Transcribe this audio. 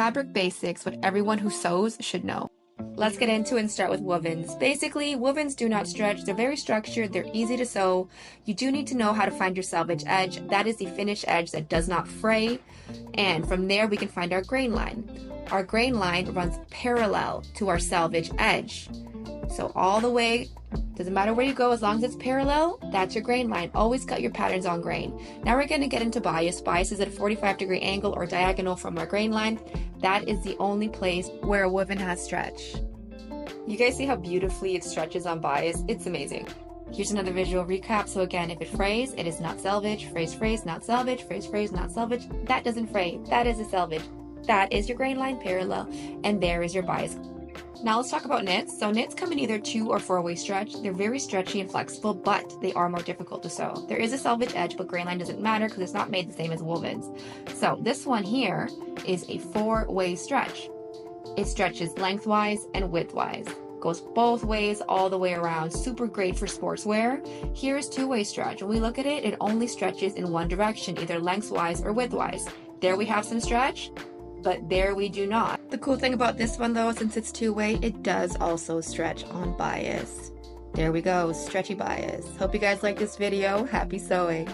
fabric basics, what everyone who sews should know. Let's get into it and start with wovens. Basically, wovens do not stretch. They're very structured. They're easy to sew. You do need to know how to find your selvage edge. That is the finished edge that does not fray. And from there, we can find our grain line. Our grain line runs parallel to our selvage edge. So all the way, doesn't matter where you go, as long as it's parallel, that's your grain line. Always cut your patterns on grain. Now we're going to get into bias. Bias is at a 45-degree angle or diagonal from our grain line. That is the only place where a woven has stretch. You guys see how beautifully it stretches on bias? It's amazing. Here's another visual recap. So again, if it frays, it is not selvage. Frays, not selvage. Frays, not selvage. That doesn't fray. That is a selvage. That is your grain line parallel. And there is your bias. Now let's talk about knits. So knits come in either 2 or 4-way stretch. They're very stretchy and flexible, but they are more difficult to sew. There is a selvage edge, but grain line doesn't matter because it's not made the same as wovens. So this one here is a 4-way stretch. It stretches lengthwise and widthwise. Goes both ways all the way around. Super great for sportswear. Here's 2-way stretch. When we look at it, it only stretches in one direction, either lengthwise or widthwise. There we have some stretch, but there we do not. The cool thing about this one though, since it's 2-way, it does also stretch on bias. There we go, stretchy bias. Hope you guys like this video. Happy sewing.